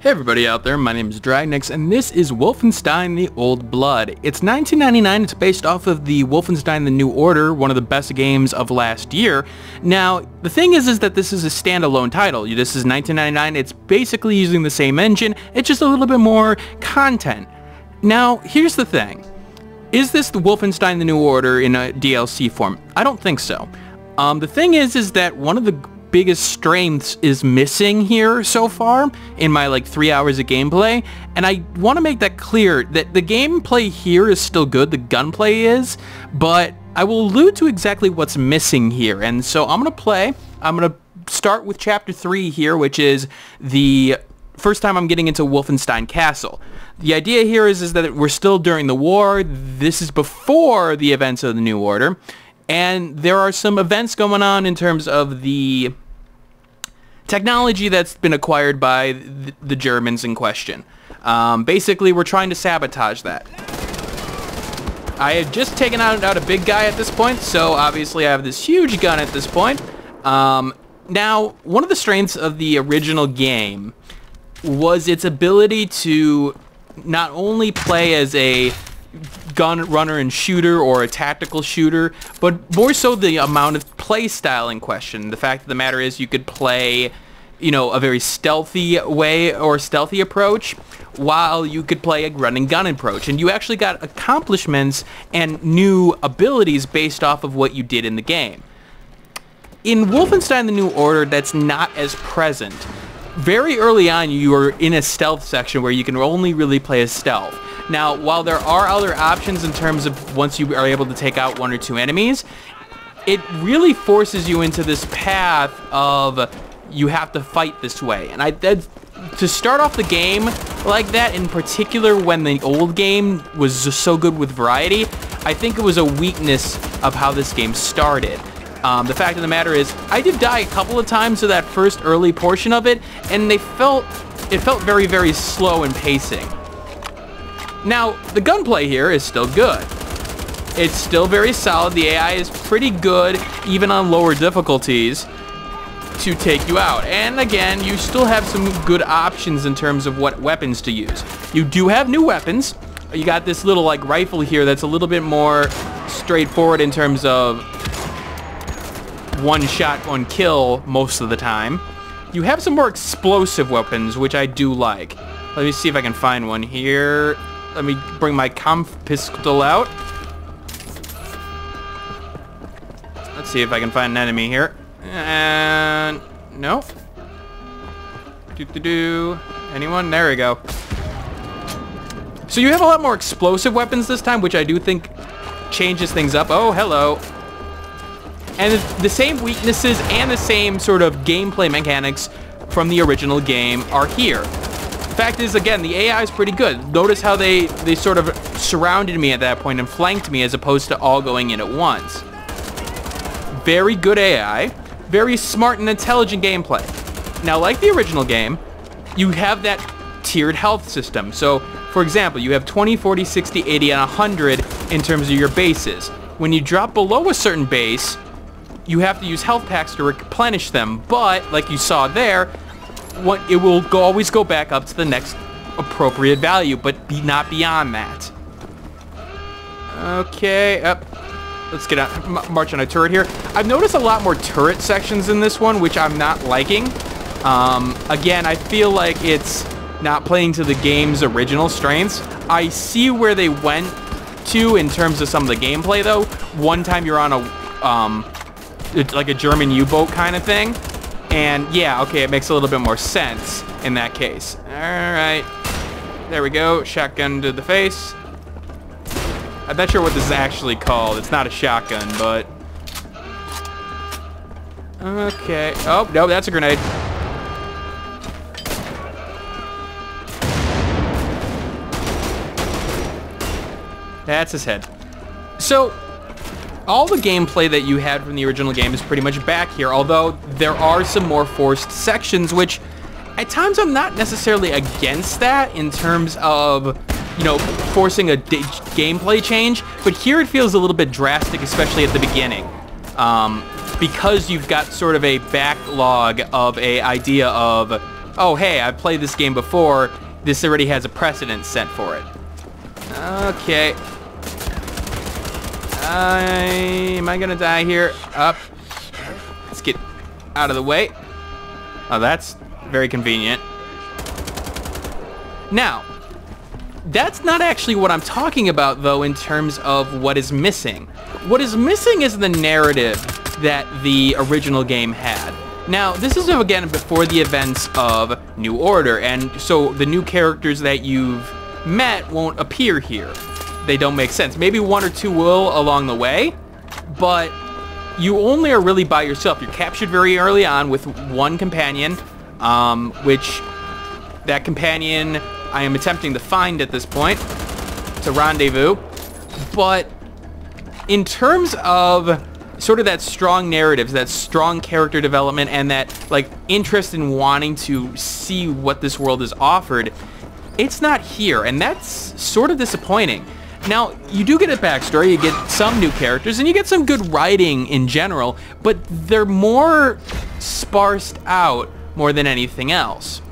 Hey everybody out there, my name is Dragnix, and this is Wolfenstein the Old Blood. It's 1999, it's based off of the Wolfenstein the New Order, one of the best games of last year. Now, the thing is that this is a standalone title. This is 1999, it's basically using the same engine, it's just a little bit more content. Now, here's the thing. Is this the Wolfenstein the New Order in a DLC form? I don't think so. The thing is that one of the biggest strengths is missing here so far in my 3 hours of gameplay, and I want to make that clear that the gameplay here is still good, the gunplay is, but I will allude to exactly what's missing here. And so I'm gonna start with chapter 3 here, which is the first time I'm getting into Wolfenstein Castle. The idea here is that we're still during the war. This is before the events of the New Order, and there are some events going on in terms of the technology that's been acquired by the Germans in question. Basically, we're trying to sabotage that. I had just taken out a big guy at this point, so obviously I have this huge gun at this point. Now, one of the strengths of the original game was its ability to not only play as a gun runner and shooter or a tactical shooter, but more so the amount of play style in question. The fact of the matter is you could play, a very stealthy way or stealthy approach, while you could play a run and gun approach, and you actually got accomplishments and new abilities based off of what you did in the game. In Wolfenstein the New Order, that's not as present. Very early on, you are in a stealth section where you can only really play as stealth. Now, while there are other options in terms of once you are able to take out 1 or 2 enemies, it really forces you into this path of you have to fight this way. And to start off the game like that, in particular when the old game was just so good with variety, I think it was a weakness of how this game started. The fact of the matter is, I did die a couple of times to that first early portion of it, and it felt very, very slow in pacing. Now, the gunplay here is still good. It's still very solid. The AI is pretty good, even on lower difficulties, to take you out. And again, you still have some good options in terms of what weapons to use. You do have new weapons. You got this little rifle here that's a little bit more straightforward in terms of one shot, one kill most of the time. You have some more explosive weapons, which I do like. Let me see if I can find one here. Let me bring my Kampf pistol out. Let's see if I can find an enemy here. And no. Anyone? There we go. So you have a lot more explosive weapons this time, which I do think changes things up. Oh, hello. And the same weaknesses and the same sort of gameplay mechanics from the original game are here. The fact is, again, the AI is pretty good. Notice how they sort of surrounded me at that point and flanked me as opposed to all going in at once. Very good AI. Very smart and intelligent gameplay. Now, like the original game, you have that tiered health system. So, for example, you have 20, 40, 60, 80, and 100 in terms of your bases. When you drop below a certain base, you have to use health packs to replenish them. But, like you saw there, it will always go back up to the next appropriate value, but not beyond that. Okay, up. Let's get out, march on a turret here. I've noticed a lot more turret sections in this one, which I'm not liking. Again, I feel like it's not playing to the game's original strengths. I see where they went to in terms of some of the gameplay, though. One time you're on a German U-boat kind of thing. And yeah, okay, it makes a little bit more sense in that case. All right, there we go. Shotgun to the face. I'm not sure what this is actually called. It's not a shotgun, but okay. Oh no, that's a grenade. That's his head. So all the gameplay that you had from the original game is pretty much back here, although there are some more forced sections, which at times I'm not necessarily against that in terms of, forcing a gameplay change, but here it feels a little bit drastic, especially at the beginning, because you've got sort of a backlog of a idea of oh, hey, I've played this game before. This already has a precedent set for it. Okay. Am I gonna die here? Up. Let's get out of the way. Oh, that's very convenient. Now, that's not actually what I'm talking about, though, in terms of what is missing. What is missing is the narrative that the original game had. Now, this is, again, before the events of New Order, and so the new characters that you've met won't appear here. They don't make sense. Maybe one or two will along the way, but you only are really by yourself. You're captured very early on with one companion, which that companion I am attempting to find at this point. It's a rendezvous. But in terms of sort of that strong narrative, that strong character development, and that like interest in wanting to see what this world is offered, it's not here, and that's sort of disappointing. Now, you do get a backstory, you get some new characters, and you get some good writing in general, but they're more sparsed out more than anything else.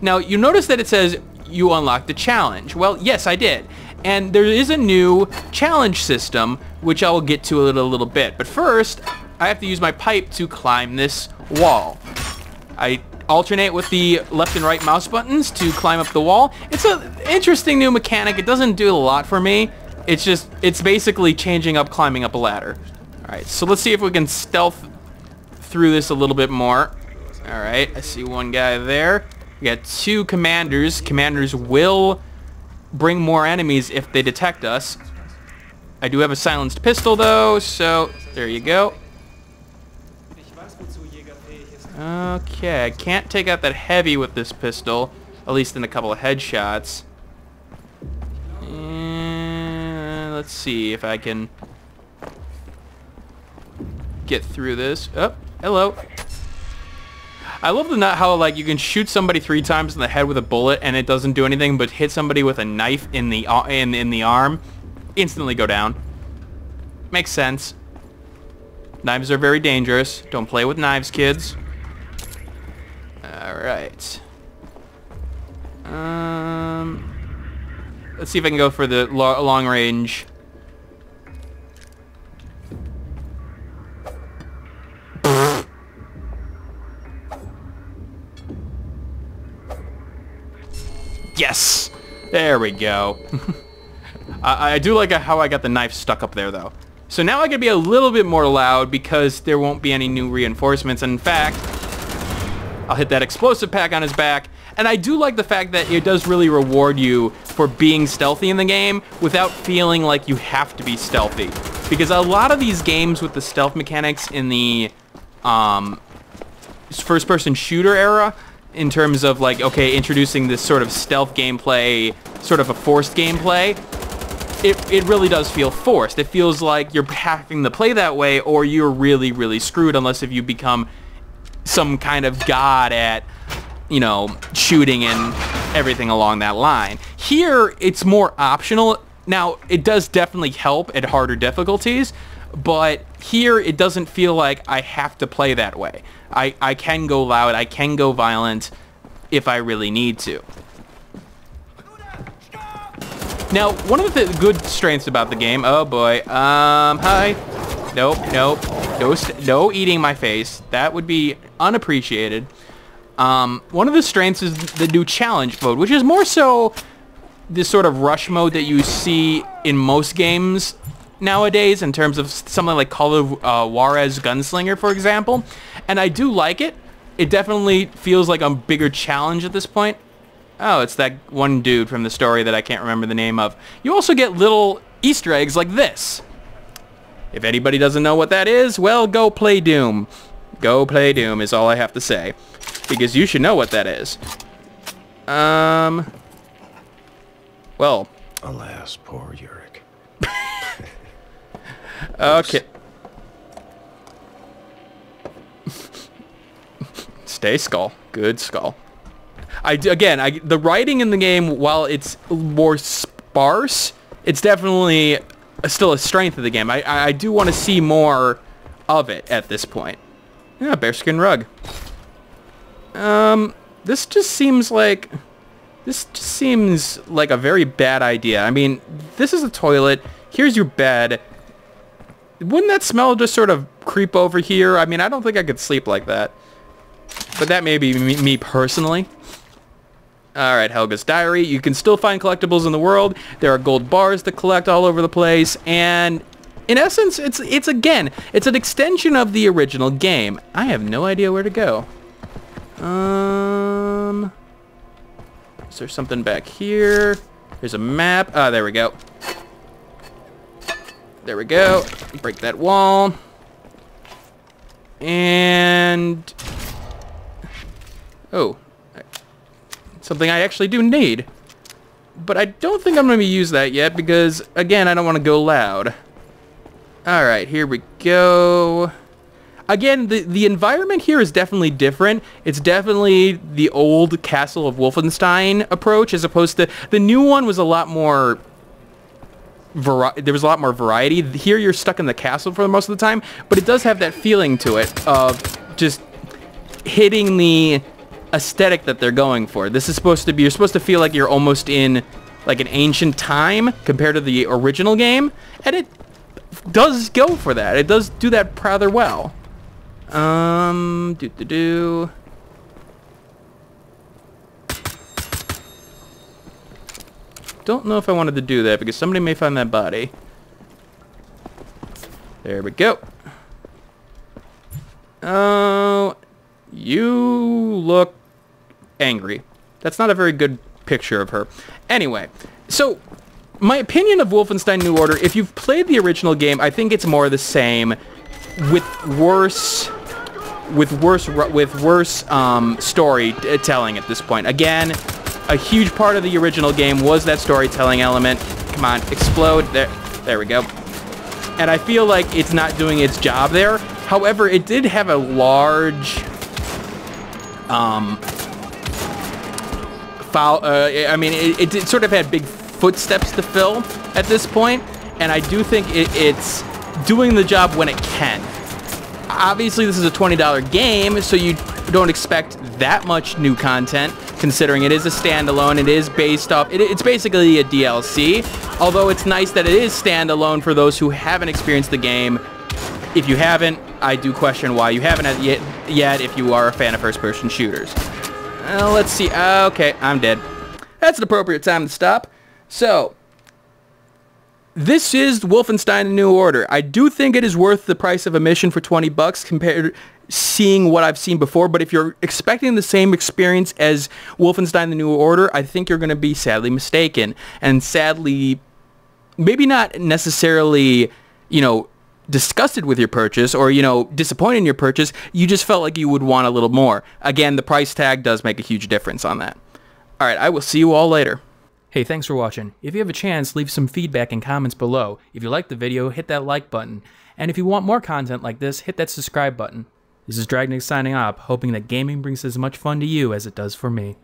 Now, you notice that it says you unlocked a challenge. Well, yes, I did. And there is a new challenge system, which I will get to in a little bit. But first, I have to use my pipe to climb this wall. I alternate with the left and right mouse buttons to climb up the wall. It's an interesting new mechanic. It doesn't do a lot for me. It's basically changing up climbing up a ladder. Alright, so let's see if we can stealth through this a little bit more. Alright, I see one guy there. We got two commanders. Commanders will bring more enemies if they detect us. I do have a silenced pistol though, so there you go. Okay, I can't take out that heavy with this pistol, at least in a couple of headshots. And let's see if I can get through this. Oh, hello. I love how like you can shoot somebody 3 times in the head with a bullet and it doesn't do anything, but hit somebody with a knife in the arm, instantly go down. Makes sense. Knives are very dangerous. Don't play with knives, kids. Alright. Let's see if I can go for the long range. Yes! There we go. I do like how I got the knife stuck up there, though. So now I can be a little bit more loud because there won't be any new reinforcements. In fact, I'll hit that explosive pack on his back. And I do like the fact that it does really reward you for being stealthy in the game without feeling like you have to be stealthy. Because a lot of these games with the stealth mechanics in the first-person shooter era, in terms of like, okay, introducing this sort of stealth gameplay, sort of a forced gameplay, it really does feel forced. It feels like you're having to play that way or you're really, really screwed unless if you become some kind of god at, you know, shooting and everything along that line. Here, it's more optional. Now, it does definitely help at harder difficulties, but here it doesn't feel like I have to play that way. I can go loud, I can go violent if I really need to. Now, one of the good strengths about the game, oh boy, hi. Nope, no eating my face. That would be unappreciated. One of the strengths is the new challenge mode, which is more so this sort of rush mode that you see in most games nowadays, in terms of something like Call of Juarez Gunslinger, for example. And I do like it. It definitely feels like a bigger challenge at this point. Oh, it's that one dude from the story that I can't remember the name of. You also get little Easter eggs like this. If anybody doesn't know what that is, well, go play Doom. Go play Doom is all I have to say. Because you should know what that is. Well. Alas, poor Uric. Okay. Stay skull. Good skull. The writing in the game, while it's more sparse, it's definitely still a strength of the game. I do want to see more of it at this point. Yeah, bearskin rug. The This just seems like a very bad idea. I mean, this is a toilet. Here's your bed. Wouldn't that smell just sort of creep over here? I mean, I don't think I could sleep like that. But that may be me personally. Alright, Helga's Diary. You can still find collectibles in the world. There are gold bars to collect all over the place. And in essence, it's an extension of the original game. I have no idea where to go. Is there something back here? There's a map. Ah, there we go. There we go. Break that wall. And... oh. Something I actually do need. But I don't think I'm going to use that yet because, again, I don't want to go loud. Alright, here we go. Again, the environment here is definitely different. It's definitely the old Castle of Wolfenstein approach, as opposed to the new one was a lot more... there was a lot more variety. Here you're stuck in the castle for most of the time, but it does have that feeling to it of just hitting the aesthetic that they're going for. This is supposed to be, you're supposed to feel like you're almost in like an ancient time compared to the original game, and it does go for that. It does do that rather well. Don't know if I wanted to do that because somebody may find that body. There we go. Oh, you look angry. That's not a very good picture of her. Anyway, so my opinion of Wolfenstein New Order, if you've played the original game, I think it's more the same with worse storytelling at this point. Again, a huge part of the original game was that storytelling element. Come on, explode. There we go. And I feel like it's not doing its job there. However, it did have a large I mean, it sort of had big footsteps to fill at this point, and I do think it's doing the job when it can. Obviously, this is a $20 game, so you don't expect that much new content, considering it is a standalone. It is based off... it's basically a DLC, although it's nice that it is standalone for those who haven't experienced the game. If you haven't, I do question why you haven't yet if you are a fan of first-person shooters. Let's see. Okay, I'm dead. That's an appropriate time to stop. So... this is Wolfenstein the New Order. I do think it is worth the price of admission for 20 bucks compared to seeing what I've seen before, but if you're expecting the same experience as Wolfenstein the New Order, I think you're going to be sadly mistaken. And sadly, maybe not necessarily, you know, disgusted with your purchase or, you know, disappointed in your purchase. You just felt like you would want a little more. Again, the price tag does make a huge difference on that. All right, I will see you all later. Hey, thanks for watching. If you have a chance, leave some feedback and comments below. If you liked the video, hit that like button. And if you want more content like this, hit that subscribe button. This is Dragnix signing off, hoping that gaming brings as much fun to you as it does for me.